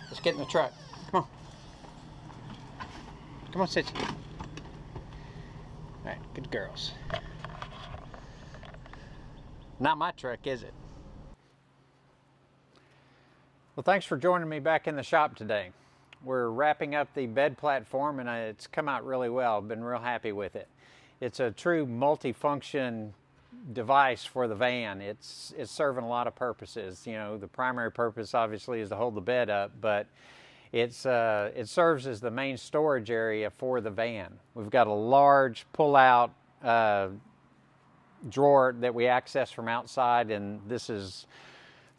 Let's get in the truck. Come on. Come on, sit. All right, good girls. Not my truck, is it? Well, thanks for joining me back in the shop today. We're wrapping up the bed platform and it's come out really well. I've been real happy with it. It's a true multi-function device for the van. It's serving a lot of purposes. You know, the primary purpose obviously is to hold the bed up, but it serves as the main storage area for the van. We've got a large pull-out drawer that we access from outside, and this is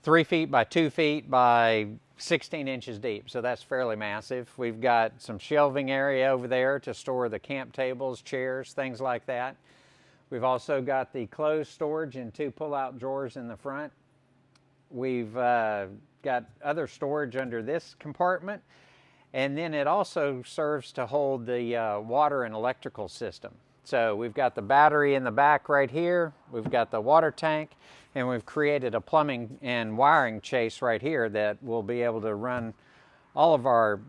3 feet by 2 feet by 16 inches deep, so that's fairly massive. We've got some shelving area over there to store the camp tables, chairs, things like that. We've also got the closed storage and 2 pull-out drawers in the front. We've got other storage under this compartment, and then it also serves to hold the water and electrical system. So we've got the battery in the back right here, we've got the water tank, and we've created a plumbing and wiring chase right here that will be able to run all of our,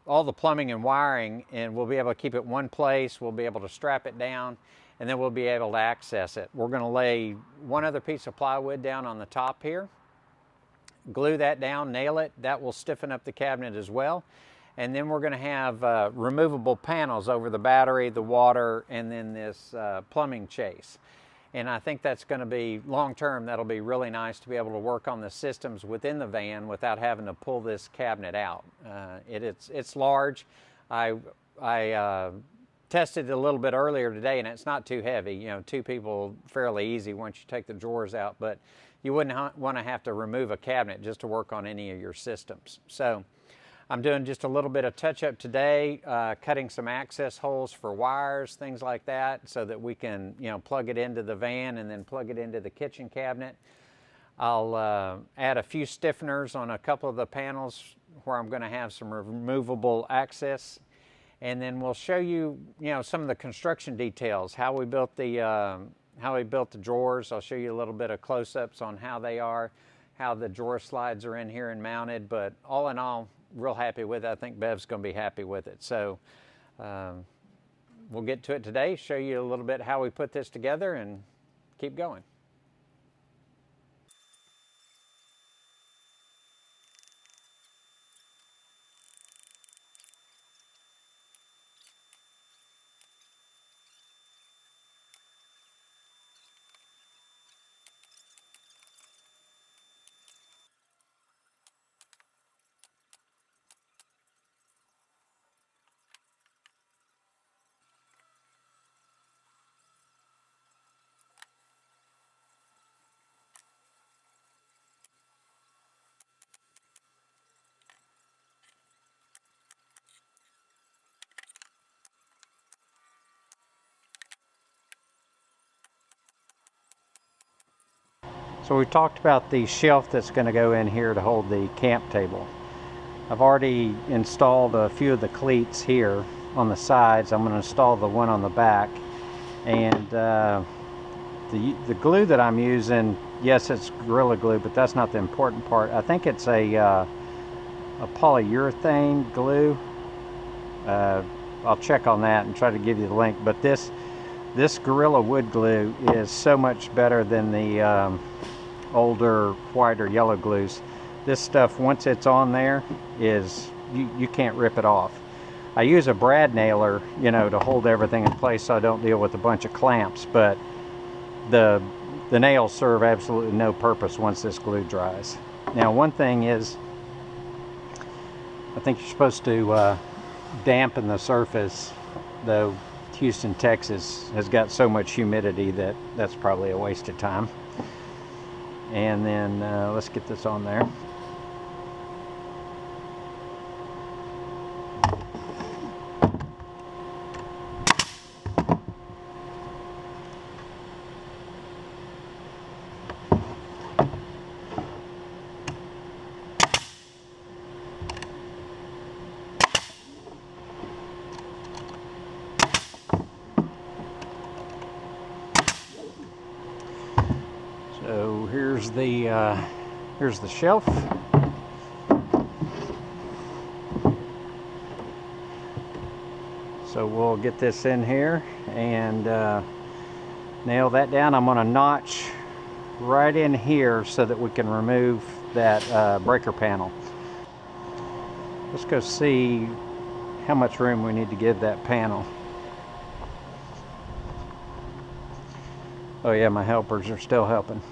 all the plumbing and wiring, and we'll be able to keep it one place, we'll be able to strap it down, and then we'll be able to access it. We're gonna lay one other piece of plywood down on the top here, glue that down, nail it, that will stiffen up the cabinet as well. And then we're gonna have removable panels over the battery, the water, and then this plumbing chase. And I think that's gonna be, long-term, that'll be really nice to be able to work on the systems within the van without having to pull this cabinet out. It's large. I tested it a little bit earlier today, and it's not too heavy. 2 people, fairly easy once you take the drawers out, but you wouldn't wanna have to remove a cabinet just to work on any of your systems. So I'm doing just a little bit of touch-up today, cutting some access holes for wires, things like that, so that we can, plug it into the van and then plug it into the kitchen cabinet. I'll add a few stiffeners on a couple of the panels where I'm going to have some removable access, and then we'll show you, some of the construction details, how we built the drawers. I'll show you a little bit of close-ups on how they are, how the drawer slides are in here and mounted, but all in all, real happy with it. I think Bev's going to be happy with it. So we'll get to it today, show you a little bit how we put this together, and keep going. So we talked about the shelf that's going to go in here to hold the camp table. I've already installed a few of the cleats here on the sides. I'm going to install the one on the back. And the glue that I'm using, yes, it's Gorilla Glue, but that's not the important part. I think it's a polyurethane glue. I'll check on that and try to give you the link. But this Gorilla Wood glue is so much better than the older white or yellow glues. This stuff, once it's on there, is you can't rip it off. I use a brad nailer, to hold everything in place so I don't deal with a bunch of clamps, but the nails serve absolutely no purpose once this glue dries. Now, one thing is, I think you're supposed to dampen the surface, though Houston, Texas has got so much humidity that that's probably a waste of time. And then let's get this on there. So here's the shelf. So we'll get this in here and nail that down. I'm going to notch right in here so that we can remove that breaker panel. Let's go see how much room we need to give that panel. Oh yeah, my helpers are still helping.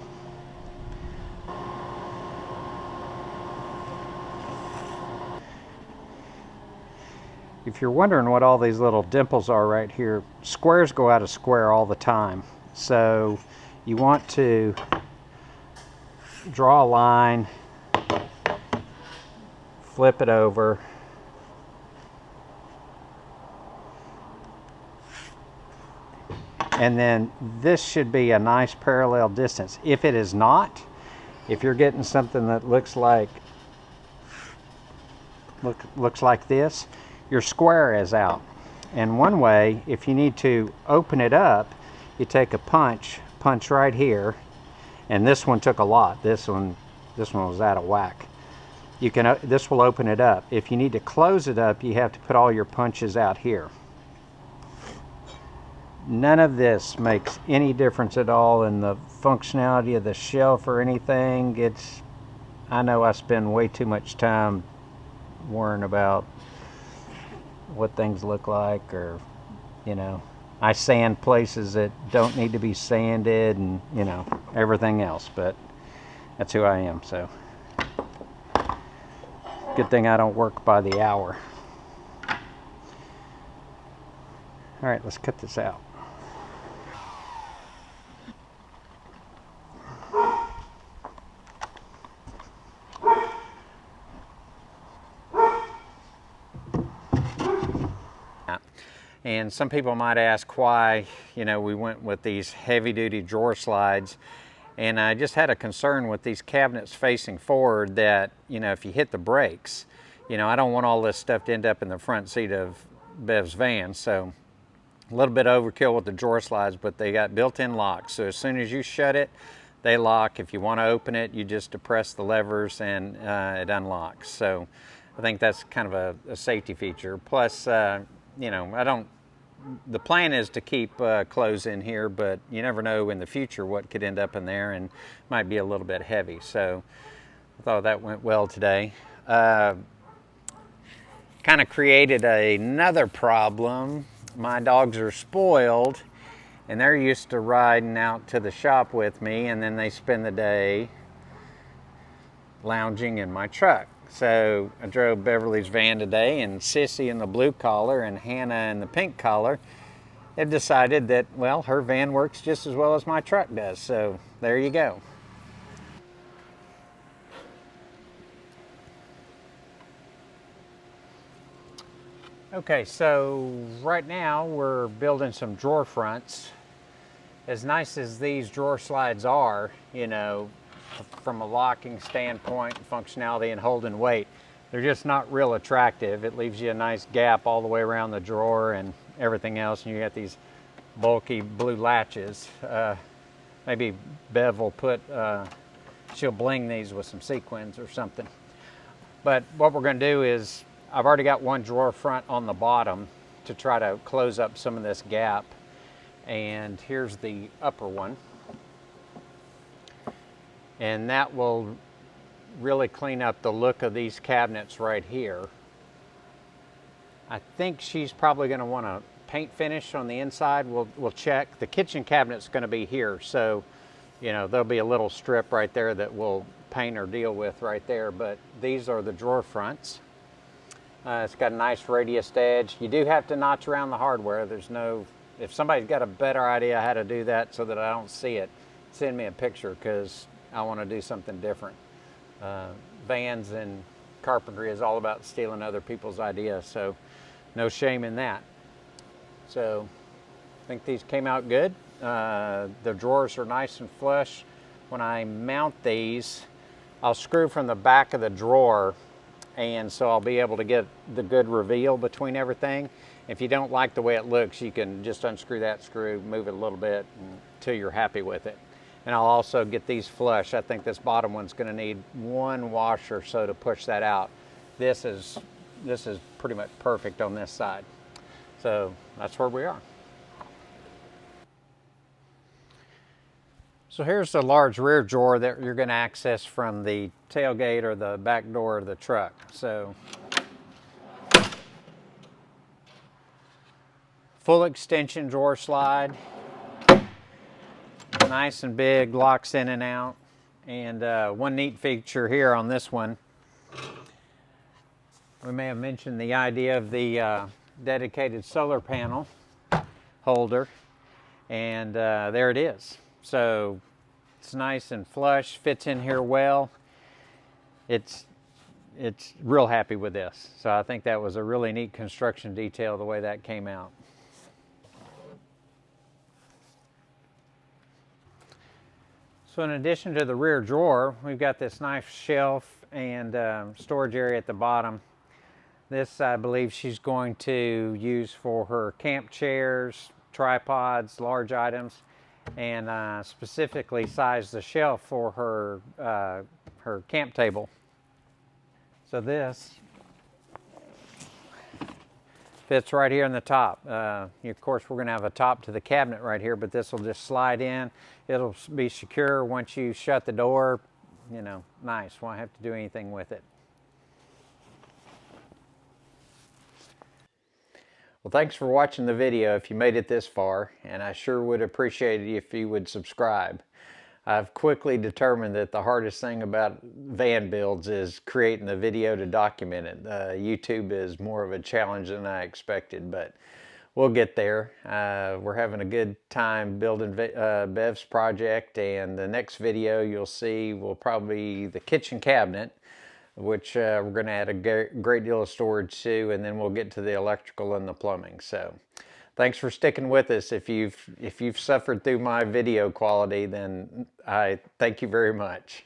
If you're wondering what all these little dimples are right here, squares go out of square all the time. So you want to draw a line, flip it over, and then this should be a nice parallel distance. If it is not, if you're getting something that looks like this, your square is out. And one way, if you need to open it up, you take a punch right here, and this one took a lot. This one was out of whack. You can, this will open it up. If you need to close it up, you have to put all your punches out here. None of this makes any difference at all in the functionality of the shelf or anything. I know I spend way too much time worrying about what things look like, or I sand places that don't need to be sanded, and everything else, but that's who I am. So good thing I don't work by the hour. All right, let's cut this out. And some people might ask why, we went with these heavy-duty drawer slides. And I just had a concern with these cabinets facing forward that, if you hit the brakes, I don't want all this stuff to end up in the front seat of Bev's van. So a little bit overkill with the drawer slides, but they got built-in locks. So as soon as you shut it, they lock. If you want to open it, you just depress the levers and it unlocks. So I think that's kind of a safety feature. Plus, the plan is to keep clothes in here, but you never know in the future what could end up in there, and might be a little bit heavy. So I thought that went well today. Kind of created another problem. My dogs are spoiled, and they're used to riding out to the shop with me, and then they spend the day lounging in my truck. So I drove Beverly's van today, and Sissy in the blue collar and Hannah in the pink collar have decided that, well, her van works just as well as my truck does. So there you go. Okay, so right now we're building some drawer fronts. As nice as these drawer slides are, from a locking standpoint, functionality and holding weight, they're just not real attractive. It leaves you a nice gap all the way around the drawer and everything else, and you got these bulky blue latches. Maybe Bev will she'll bling these with some sequins or something. But what we're going to do is, I've already got one drawer front on the bottom to try to close up some of this gap, and here's the upper one. And that will really clean up the look of these cabinets right here. I think she's probably going to want a paint finish on the inside. We'll check. The kitchen cabinet's going to be here, so there'll be a little strip right there that we'll paint or deal with right there. But these are the drawer fronts. It's got a nice radiused edge. You do have to notch around the hardware. If somebody's got a better idea how to do that so that I don't see it, send me a picture, because I want to do something different. Vans and carpentry is all about stealing other people's ideas, so no shame in that. So I think these came out good. The drawers are nice and flush. When I mount these, I'll screw from the back of the drawer, and so I'll be able to get the good reveal between everything. If you don't like the way it looks, you can just unscrew that screw, move it a little bit until you're happy with it. And I'll also get these flush. I think this bottom one's going to need one wash or so to push that out. This is pretty much perfect on this side. So that's where we are. So here's the large rear drawer that you're going to access from the tailgate or the back door of the truck. So full extension drawer slide, nice and big, locks in and out. And one neat feature here on this one, we may have mentioned the idea of the dedicated solar panel holder, and there it is. So it's nice and flush, fits in here well. It's real happy with this. So I think that was a really neat construction detail, the way that came out. So in addition to the rear drawer, we've got this nice shelf and storage area at the bottom. This, I believe, she's going to use for her camp chairs, tripods, large items, and specifically sized the shelf for her camp table. So this fits right here in the top. Of course, we're going to have a top to the cabinet right here, but this will just slide in. It'll be secure once you shut the door. You know, nice. Won't have to do anything with it. Well, thanks for watching the video if you made it this far, and I sure would appreciate it if you would subscribe. I've quickly determined that the hardest thing about van builds is creating the video to document it. YouTube is more of a challenge than I expected, but we'll get there. We're having a good time building Bev's project, and the next video you'll see will probably be the kitchen cabinet, which we're going to add a great deal of storage to, and then we'll get to the electrical and the plumbing. So thanks for sticking with us. If you've suffered through my video quality, then I thank you very much.